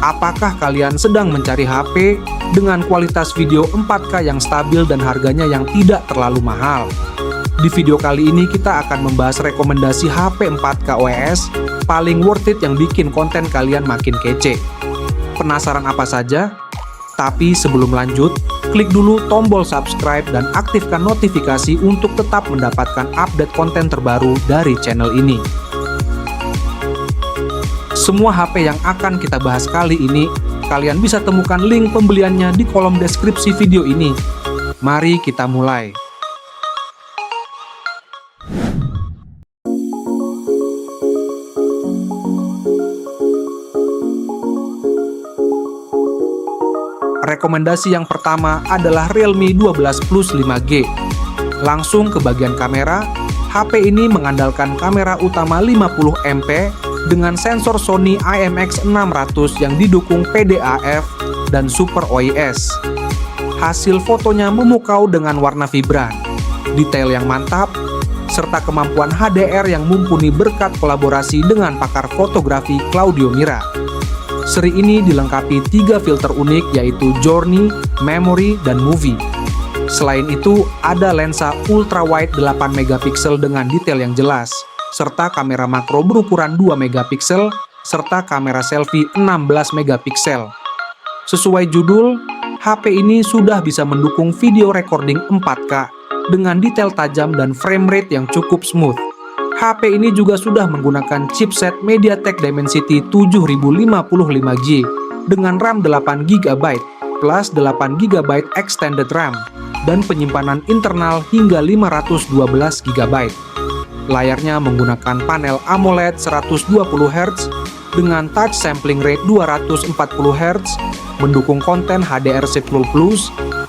Apakah kalian sedang mencari HP dengan kualitas video 4K yang stabil dan harganya yang tidak terlalu mahal? Di video kali ini kita akan membahas rekomendasi HP 4K OIS paling worth it yang bikin konten kalian makin kece. Penasaran apa saja? Tapi sebelum lanjut, klik dulu tombol subscribe dan aktifkan notifikasi untuk tetap mendapatkan update konten terbaru dari channel ini. Semua HP yang akan kita bahas kali ini, kalian bisa temukan link pembeliannya di kolom deskripsi video ini. Mari kita mulai. Rekomendasi yang pertama adalah Realme 12 Plus 5G. Langsung ke bagian kamera, HP ini mengandalkan kamera utama 50MP dengan sensor Sony IMX600 yang didukung PDAF dan Super OIS. Hasil fotonya memukau dengan warna vibran, detail yang mantap, serta kemampuan HDR yang mumpuni berkat kolaborasi dengan pakar fotografi Claudio Mira. Seri ini dilengkapi 3 filter unik yaitu Journey, Memory, dan Movie. Selain itu, ada lensa ultrawide 8MP dengan detail yang jelas, serta kamera makro berukuran 2MP, serta kamera selfie 16MP. Sesuai judul, HP ini sudah bisa mendukung video recording 4K dengan detail tajam dan frame rate yang cukup smooth. HP ini juga sudah menggunakan chipset MediaTek Dimensity 7055G dengan RAM 8GB plus 8GB extended RAM dan penyimpanan internal hingga 512GB. Layarnya menggunakan panel AMOLED 120Hz dengan touch sampling rate 240Hz, mendukung konten HDR10+,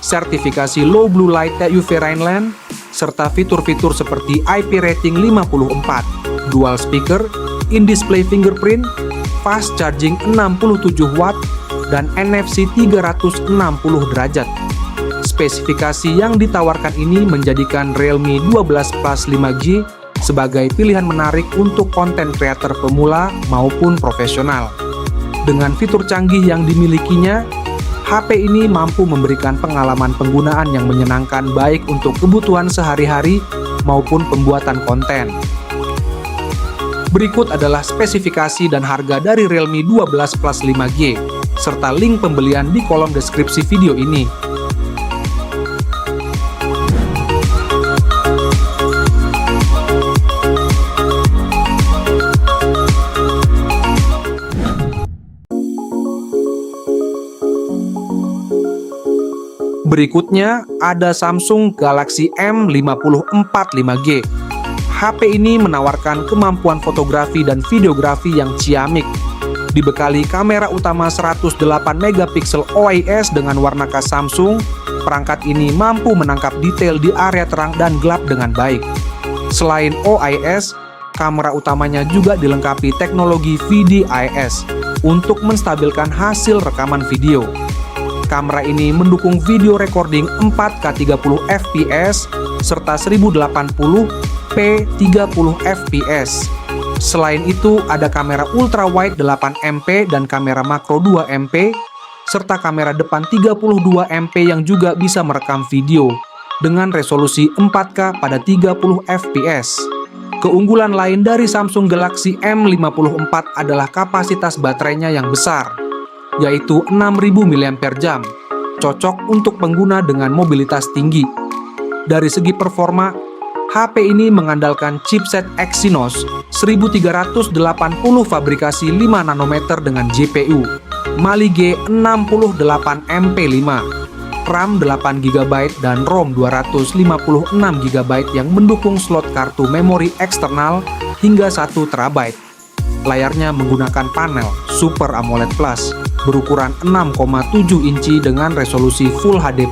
sertifikasi Low Blue Light UV Rainland, serta fitur-fitur seperti IP rating 54, dual speaker, in-display fingerprint, fast charging 67 watt, dan NFC 360 derajat. Spesifikasi yang ditawarkan ini menjadikan Realme 12 Plus 5G sebagai pilihan menarik untuk konten kreator pemula maupun profesional. Dengan fitur canggih yang dimilikinya, HP ini mampu memberikan pengalaman penggunaan yang menyenangkan baik untuk kebutuhan sehari-hari maupun pembuatan konten. Berikut adalah spesifikasi dan harga dari Realme 12 Plus 5G, serta link pembelian di kolom deskripsi video ini. Berikutnya ada Samsung Galaxy M54 5G. HP ini menawarkan kemampuan fotografi dan videografi yang ciamik. Dibekali kamera utama 108MP OIS dengan warna khas Samsung, perangkat ini mampu menangkap detail di area terang dan gelap dengan baik. Selain OIS, kamera utamanya juga dilengkapi teknologi VDIS untuk menstabilkan hasil rekaman video. Kamera ini mendukung video recording 4K 30fps serta 1080p 30fps. Selain itu, ada kamera ultrawide 8MP dan kamera makro 2MP, serta kamera depan 32MP yang juga bisa merekam video dengan resolusi 4K pada 30fps. Keunggulan lain dari Samsung Galaxy M54 adalah kapasitas baterainya yang besar, yaitu 6000 mAh, cocok untuk pengguna dengan mobilitas tinggi. Dari segi performa, HP ini mengandalkan chipset Exynos 1380 fabrikasi 5 nanometer dengan GPU Mali G68MP5, RAM 8GB dan ROM 256GB yang mendukung slot kartu memori eksternal hingga 1TB. Layarnya menggunakan panel Super AMOLED Plus berukuran 6,7 inci dengan resolusi Full HD+,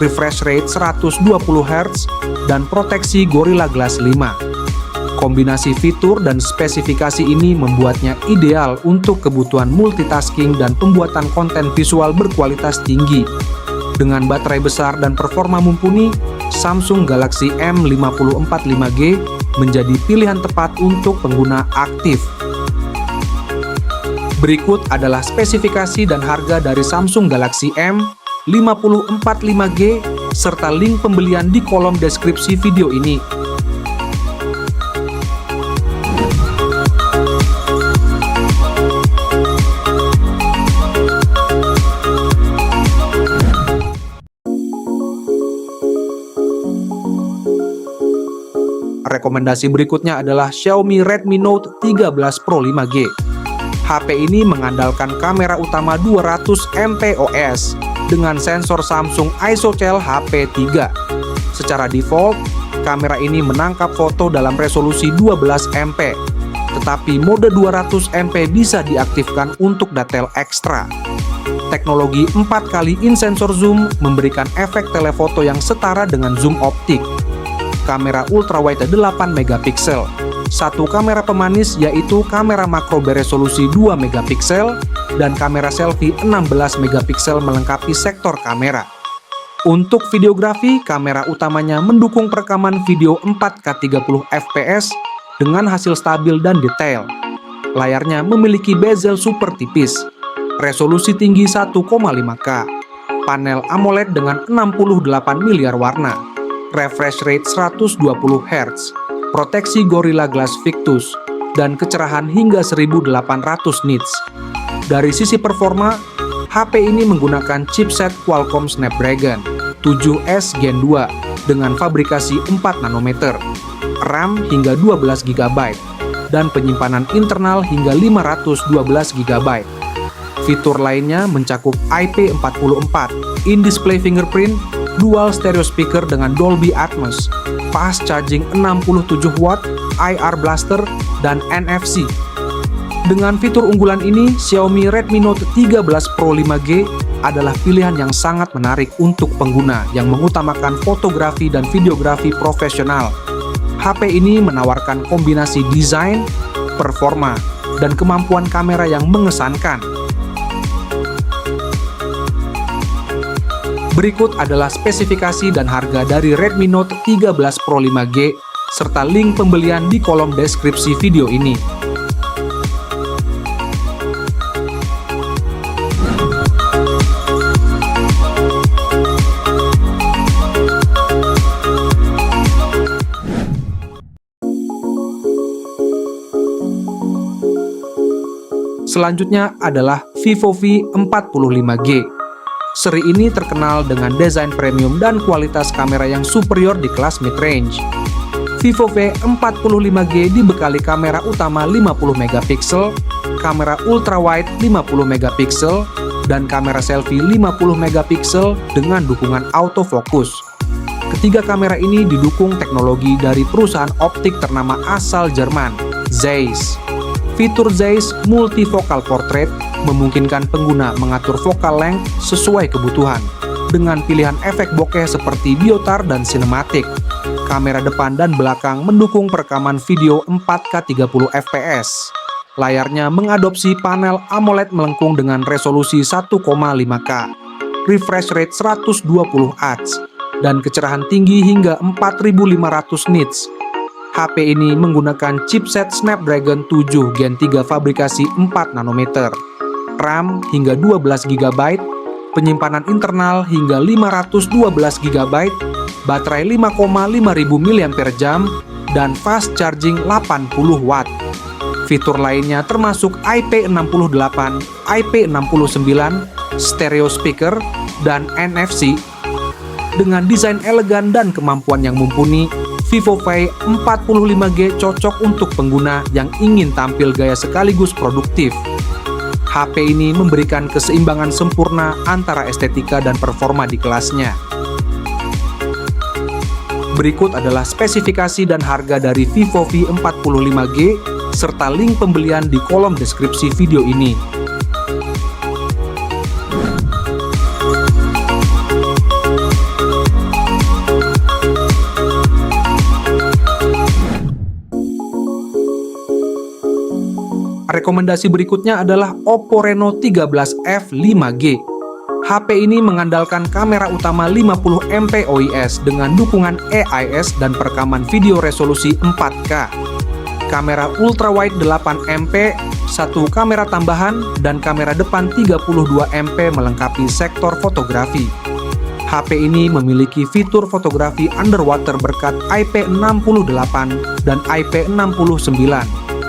refresh rate 120Hz, dan proteksi Gorilla Glass 5. Kombinasi fitur dan spesifikasi ini membuatnya ideal untuk kebutuhan multitasking dan pembuatan konten visual berkualitas tinggi. Dengan baterai besar dan performa mumpuni, Samsung Galaxy M54 5G menjadi pilihan tepat untuk pengguna aktif. Berikut adalah spesifikasi dan harga dari Samsung Galaxy M5045G serta link pembelian di kolom deskripsi video ini. Rekomendasi berikutnya adalah Xiaomi Redmi Note 13 Pro 5G. HP ini mengandalkan kamera utama 200 MP/os dengan sensor Samsung ISOCELL HP3. Secara default, kamera ini menangkap foto dalam resolusi 12 MP, tetapi mode 200 MP bisa diaktifkan untuk detail ekstra. Teknologi 4x in-sensor zoom memberikan efek telefoto yang setara dengan zoom optik. Kamera ultrawide 8 megapiksel. Satu kamera pemanis yaitu kamera makro beresolusi 2 megapiksel dan kamera selfie 16 megapiksel melengkapi sektor kamera. Untuk videografi, kamera utamanya mendukung perekaman video 4K 30 fps dengan hasil stabil dan detail. Layarnya memiliki bezel super tipis, resolusi tinggi 1,5K, panel AMOLED dengan 68 miliar warna, refresh rate 120 Hz, proteksi Gorilla Glass Victus, dan kecerahan hingga 1800 nits. Dari sisi performa, HP ini menggunakan chipset Qualcomm Snapdragon 7S Gen 2 dengan fabrikasi 4 nanometer, RAM hingga 12 GB, dan penyimpanan internal hingga 512 GB. Fitur lainnya mencakup IP44, in-display fingerprint, dual stereo speaker dengan Dolby Atmos, fast charging 67 watt, IR blaster, dan NFC. Dengan fitur unggulan ini, Xiaomi Redmi Note 13 Pro 5G adalah pilihan yang sangat menarik untuk pengguna yang mengutamakan fotografi dan videografi profesional. HP ini menawarkan kombinasi desain, performa, dan kemampuan kamera yang mengesankan. Berikut adalah spesifikasi dan harga dari Redmi Note 13 Pro 5G serta link pembelian di kolom deskripsi video ini. Selanjutnya adalah Vivo V45G. Seri ini terkenal dengan desain premium dan kualitas kamera yang superior di kelas mid-range. Vivo V45G dibekali kamera utama 50 megapiksel, kamera ultrawide 50 megapiksel, dan kamera selfie 50 megapiksel dengan dukungan autofocus. Ketiga kamera ini didukung teknologi dari perusahaan optik ternama asal Jerman, Zeiss. Fitur Zeiss Multifocal Portrait memungkinkan pengguna mengatur focal length sesuai kebutuhan, dengan pilihan efek bokeh seperti biotar dan sinematik. Kamera depan dan belakang mendukung perekaman video 4K 30 fps. Layarnya mengadopsi panel AMOLED melengkung dengan resolusi 1,5K, refresh rate 120 Hz, dan kecerahan tinggi hingga 4500 nits. HP ini menggunakan chipset Snapdragon 7 Gen 3 fabrikasi 4 nanometer, RAM hingga 12 GB, penyimpanan internal hingga 512 GB, baterai 5,5 ribu mAh, dan fast charging 80 watt. Fitur lainnya termasuk IP68, IP69, stereo speaker, dan NFC. Dengan desain elegan dan kemampuan yang mumpuni, Vivo V45G cocok untuk pengguna yang ingin tampil gaya sekaligus produktif. HP ini memberikan keseimbangan sempurna antara estetika dan performa di kelasnya. Berikut adalah spesifikasi dan harga dari Vivo V45G serta link pembelian di kolom deskripsi video ini. Rekomendasi berikutnya adalah Oppo Reno 13F 5G. HP ini mengandalkan kamera utama 50 MP/os dengan dukungan EIS dan perekaman video resolusi 4K. Kamera ultrawide 8 MP, satu kamera tambahan, dan kamera depan 32 MP melengkapi sektor fotografi. HP ini memiliki fitur fotografi underwater berkat IP68 dan IP69,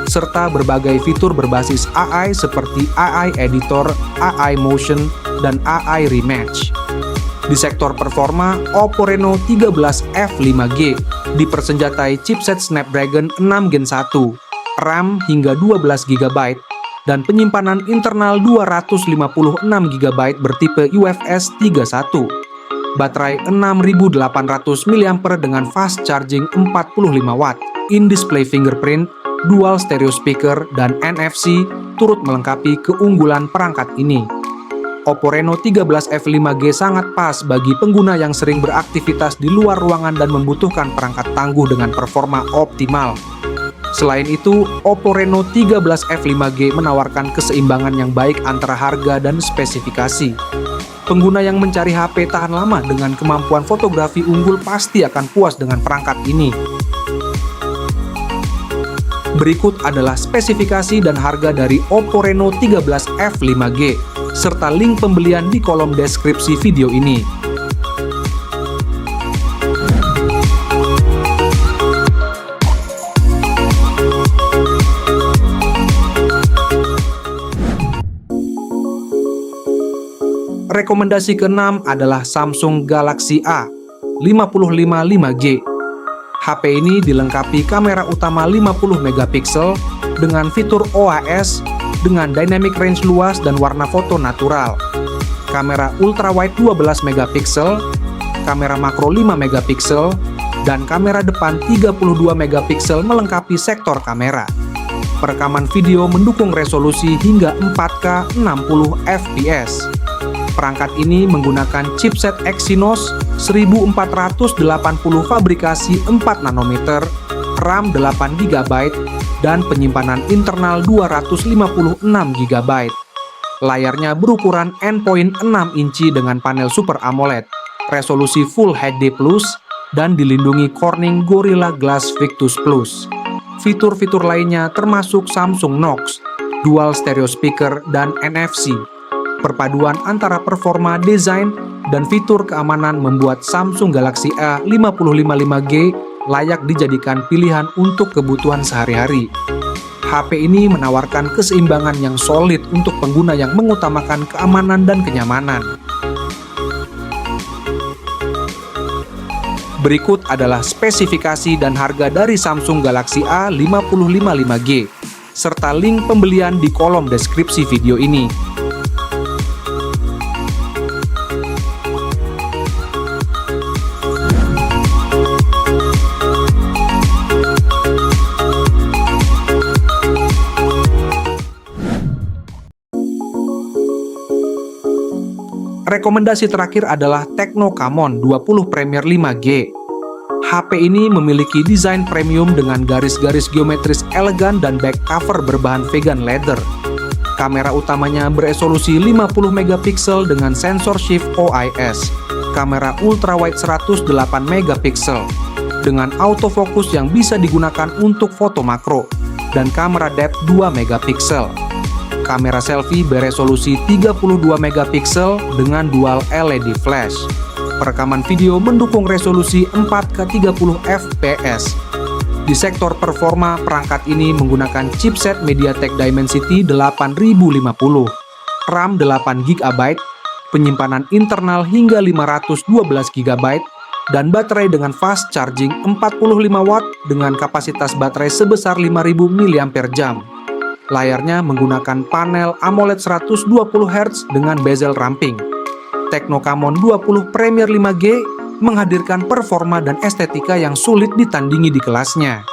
serta berbagai fitur berbasis AI seperti AI Editor, AI Motion, dan AI Rematch. Di sektor performa, Oppo Reno 13F 5G dipersenjatai chipset Snapdragon 6 Gen 1, RAM hingga 12 GB, dan penyimpanan internal 256 GB bertipe UFS 3.1. Baterai 6800 mAh dengan fast charging 45 Watt, in-display fingerprint, dual stereo speaker, dan NFC turut melengkapi keunggulan perangkat ini. Oppo Reno 13F 5G sangat pas bagi pengguna yang sering beraktivitas di luar ruangan dan membutuhkan perangkat tangguh dengan performa optimal. Selain itu, Oppo Reno 13F 5G menawarkan keseimbangan yang baik antara harga dan spesifikasi. Pengguna yang mencari HP tahan lama dengan kemampuan fotografi unggul pasti akan puas dengan perangkat ini. Berikut adalah spesifikasi dan harga dari Oppo Reno 13F 5G, serta link pembelian di kolom deskripsi video ini. Rekomendasi ke-6 adalah Samsung Galaxy A 55 5G. HP ini dilengkapi kamera utama 50 megapiksel dengan fitur OIS dengan dynamic range luas dan warna foto natural. Kamera ultrawide 12 megapiksel, kamera makro 5 megapiksel, dan kamera depan 32 megapiksel melengkapi sektor kamera. Perekaman video mendukung resolusi hingga 4K 60 fps. Perangkat ini menggunakan chipset Exynos 1480 fabrikasi 4 nanometer, RAM 8 GB, dan penyimpanan internal 256 GB. Layarnya berukuran Endpoint 6 inci dengan panel Super AMOLED, resolusi Full HD+, dan dilindungi Corning Gorilla Glass Victus Plus. Fitur-fitur lainnya termasuk Samsung Knox, dual stereo speaker, dan NFC. Perpaduan antara performa, desain, dan fitur keamanan membuat Samsung Galaxy A 55 5G layak dijadikan pilihan untuk kebutuhan sehari-hari. HP ini menawarkan keseimbangan yang solid untuk pengguna yang mengutamakan keamanan dan kenyamanan. Berikut adalah spesifikasi dan harga dari Samsung Galaxy A 55 5G, serta link pembelian di kolom deskripsi video ini. Rekomendasi terakhir adalah Tecno Camon 20 Premier 5G. HP ini memiliki desain premium dengan garis-garis geometris elegan dan back cover berbahan vegan leather. Kamera utamanya beresolusi 50 megapiksel dengan sensor shift OIS. Kamera ultrawide 108 megapiksel dengan autofocus yang bisa digunakan untuk foto makro, dan kamera depth 2 megapiksel. Kamera selfie beresolusi 32 megapiksel dengan dual LED flash. Perekaman video mendukung resolusi 4K 30 fps. Di sektor performa, perangkat ini menggunakan chipset MediaTek Dimensity 8050, RAM 8 GB, penyimpanan internal hingga 512 GB, dan baterai dengan fast charging 45 Watt dengan kapasitas baterai sebesar 5000 mAh. Layarnya menggunakan panel AMOLED 120 Hz dengan bezel ramping. Tecno Camon 20 Premier 5G menghadirkan performa dan estetika yang sulit ditandingi di kelasnya.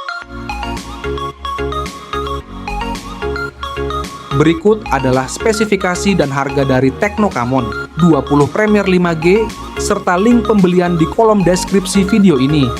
Berikut adalah spesifikasi dan harga dari Tecno Camon 20 Premier 5G serta link pembelian di kolom deskripsi video ini.